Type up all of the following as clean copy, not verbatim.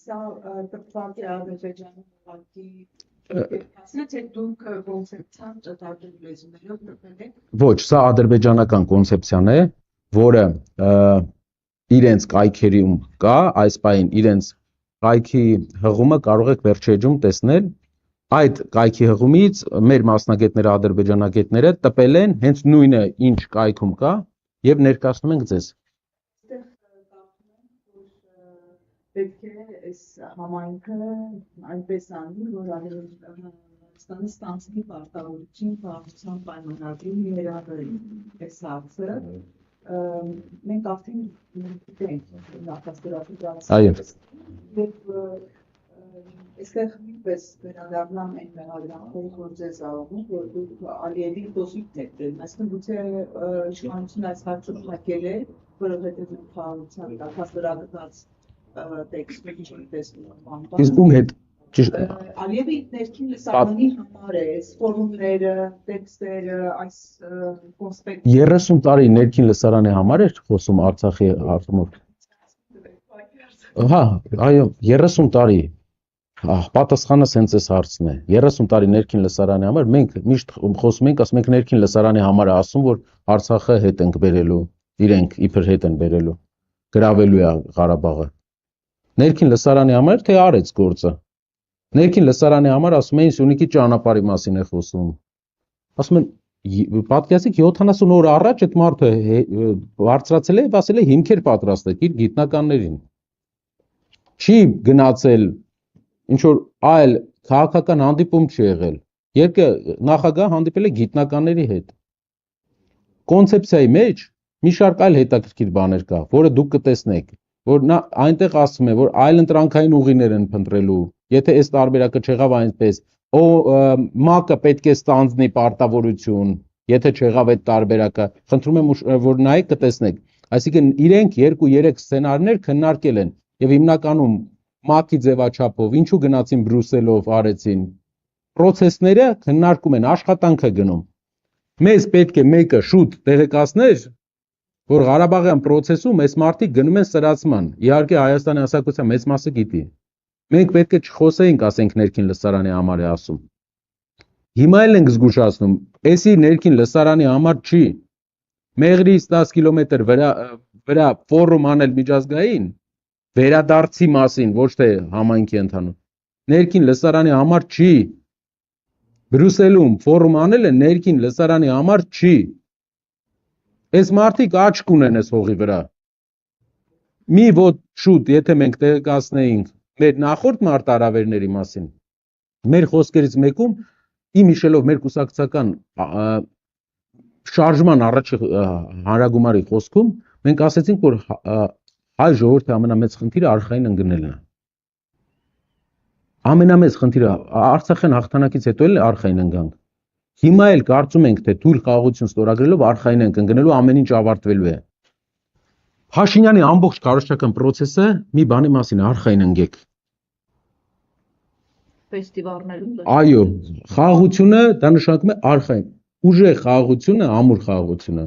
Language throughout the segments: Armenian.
Սա տպված է Ադրբեջանի ուղղակի թե դուք կոնցեպցիան ճտարդու լեզուներով տպել եք։ Ոչ, սա ադրբեջանական կոնցեպցիան է, որը իրենց կայքերում կա, այս պահին իրենց կայքի հղումը կարող եք վերջի էջում տեսնել, այդ կայքի հղումից մեր մասնագետները, ադրբեջանագետները տպել են հենց նույնը, ինչ կայքում կա, եւ ներկայացնում ենք ձեզ։ Պետք է այս համայնքը այնպես անի, որ Հայաստանի ստանցի պարտավորություն քաղաքացիական պայմանագրի երագրի այս հարցը մենք արդեն գիտենք նախաստորագրած այստեղ նույնպես վերադառնամ այն մեղադրանքների, որ ձեզ ավանում, որ դուք Ալիևի դոստիկ եք դրել, այսինքն գուցե իշխանությունը այս հարցը փակել է, որովհետև դուք քաղաքացիական նախաստորագրած Իսկ ում հետ Ալիևի ներքին լսարանի համար է, այս ֆորումները, տեքստերը, այս կոնսպեկտ 30 տարի ներքին լսարանի համար էր խոսում Արցախի հարցումով։ Հա, այո, 30 տարի։ Պատասխանը սենց էս հարցն է։ 30 տարի ներքին լսարանի համար մենք միշտ խոսում ենք, ասում ենք ներքին լսարանի համար է ասում, որ Արցախը հետ ենք բերելու, իրենք իբր հետ են բերելու, գրավելու է Ղարաբաղը։ Ներքին լսարանի համար թե արեց գործը։ Ներքին լսարանի համար ասում էին Սյունիքի ճանապարհի մասին է խոսում։ Ասում են պատկերացիք 70 օր առաջ այդ մարդը բարձրացել է, ասել է հիմքեր պատրաստեք իր գիտնականներին։ Չի գնացել ինչ որ այլ քաղաքական հանդիպում չի եղել։ Երկը նախագահ հանդիպել է գիտնականների հետ։ Կոնցեպցիայի մեջ մի շարք այլ հետաքրքիր բաներ կա, որը դուք կտեսնեք, որ նա այնտեղ ասում է, որ այլ ընտրանքային ուղիներ են փնտրելու, եթե այս տարբերակը չեղավ այնպես, ՄԱԿ-ը պետք է ստանձնի պարտավորություն, եթե չեղավ այդ տարբերակը, խնդրում եմ որ նայեք կտեսնեք, այսինքն իրենք 2-3 սցենարներ քննարկել են եւ հիմնականում ՄԱԿ-ի ձևաչափով, ինչու գնացին Բրյուսելով արեցին, պրոցեսները քննարկում են, աշխատանքը գնում։ Մեզ պետք է մեկը շուտ տեղեկացներ, որ Ղարաբաղյան process-ում այս մարդիկ գնում են սրացման, իհարկե Հայաստանի հասարակության մեծ մասը գիտի։ Մենք պետք է չխոսեինք, ասենք ներքին լսարանի համար է ասում։ Հիմա էլ ենք զգուշացնում, էսի ներքին լսարանի համար չի։ Մեղրից 10 կիլոմետր վրա ֆորում անել միջազգային, վերադարձի մասին, ոչ թե համայնքի ընդհանուր։ Ներքին լսարանի համար չի։ Բրյուսելում ֆորում անել են ներքին լսարանի համար չի։ Այս մարդիկ աչք ունեն այս հողի վրա։ Մի ոտ շուտ, եթե մենք տեղեկացնեինք մեր նախորդ մարտահրավերների մասին, մեր խոսքերից մեկում իմ հիշելով մեր կուսակցական շարժման առաջի հանրագումարի խոսքում մենք ասեցինք, որ հայ ժողովրդի ամենամեծ խնդիրը արխային ընկնելն է։ Ամենամեծ խնդիրը Արցախյան հաղթանակից հետո էլ արխային ընկանք։ Հիմա էլ կարծում ենք, թե թույլ խաղաղություն ստորագրելով արխային ենք ընկնելու, ամեն ինչ ավարտվելու է։ Փաշինյանի ամբողջ քարոզչական process-ը մի բանի մասին է, արխային ընկեք։ Ֆեստիվալներում։ Այո, խաղաղությունը դա նշանակում է արխային։ Ուժեղ խաղաղությունը, ամուր խաղաղությունը։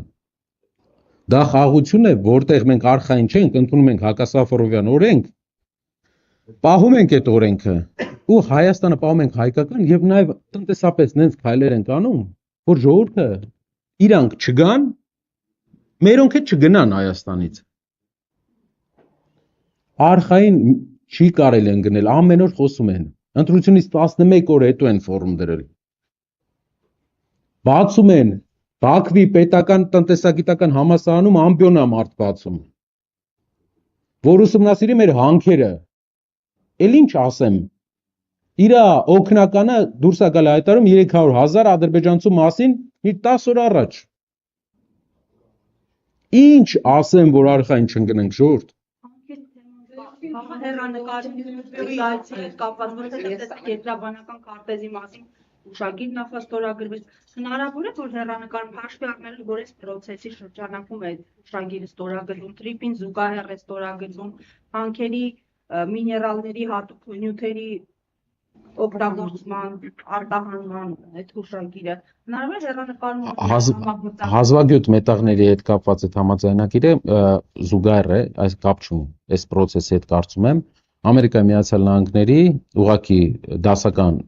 Դա խաղաղություն է, որտեղ մենք արխային չենք, ընդունում ենք հակասաֆարովյան օրենք, պահում ենք այդ օրենքը, ու Հայաստանը պահում ենք հայկական եւ նաեւ տնտեսապես նենց քայլեր են անում, որ ժողովուրդը իրանք չգան, մերոնք էլ չգնան Հայաստանից։ Արխային չի կարելի ընկնել, ամեն օր խոսում են։ Ընտրությունից 11 օր հետո են ֆորում դրել։ Բացում են Բաքվի պետական տնտեսագիտական համալսարանում ամբիոնա մարդ բացում, որ ուսումնասիրի մեր հանքերը։ Էլ ինչ ասեմ, իրա օգնականը դուրս է գալ հայտարարում 300,000 ադրբեջանցու մասին մի 10 օր առաջ։ Ինչ ասեմ, որ արխային չընկնենք ժողովուրդ։ Հեռանկարների կապված կենտրոնական քարտեզի մասին ուշագիր նախաստորագրվեց։ Հնարավոր է, որ հեռանկարում հաշվի առնելու, որ այս process-ի շրջանակում է ուշագիր ստորագրվում, տրիպին զուգահեռ է ստորագրվում, հանքերի, միներալների, հատուկ նյութերի օգտագործման, արտահանման այդ հուշագիրը հնարավոր է հեռանկարում Հազվագյուտ մետաղների հետ կապված այդ համաձայնագիրը զուգահեռ է, այս կապ չունի, այս process-ի հետ կարծում եմ Ամերիկայի Միացյալ Նահանգների ուղղակի դասական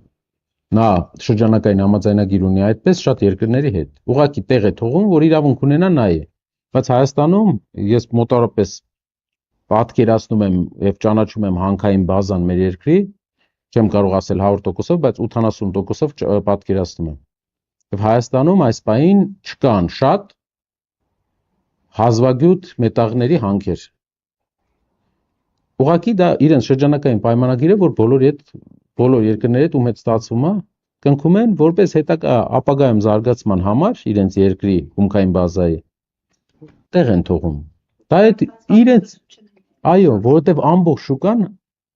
նա շրջանակային համաձայնագիր ունի այդպես շատ երկրների հետ ուղղակի տեղ է թողում, որ իրավունք ունենա նայ է, բայց Հայաստանում ես մոտավորապես պատկերացնում եմ եւ ճանաչում եմ հանքային բազան մեր երկրի չեմ կարող ասել 100%-ով, բայց 80%-ով պատկերացնում եմ։ Եվ Հայաստանում այս պահին չկան շատ հազվագյուտ մետաղների հանքեր։ Ուղղակի դա իրենց շրջանակային պայմանագիր է, որ բոլոր երկրների հետ ում հետ ստացվում է, կնքում են որպես հետագա ապագայում զարգացման համար իրենց երկրի հումքային բազայի տեղ են թողում։ Դա է իրենց այո, որովհետև ամբողջ շուկան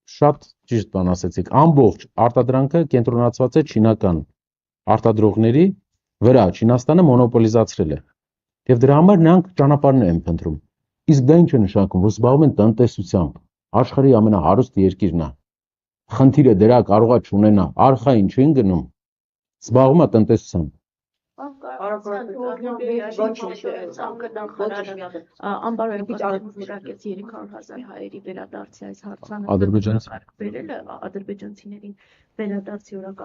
շատ ճիշտ բան ասեցիք, ամբողջ արտադրանքը կենտրոնացված է չինական արտադրողների վրա, Չինաստանը մոնոպոլիզացրել է։ Եվ դրա համար նրանք ճանապարհներ են փնտրում։ Իսկ դա ինչ է նշանակում, որ զբաղվում են տնտեսությամբ, աշխարհի ամենահարուստ երկիրն է։ Խնդիրը դրա կարողա չունենա, արխային չեն գնում, զբաղվում է տնտեսությամբ։ Անբարոյական 300,000 հայերի վերադարձի այս հարցանը ադրբեջանցիներին վերադարձի օրակարգ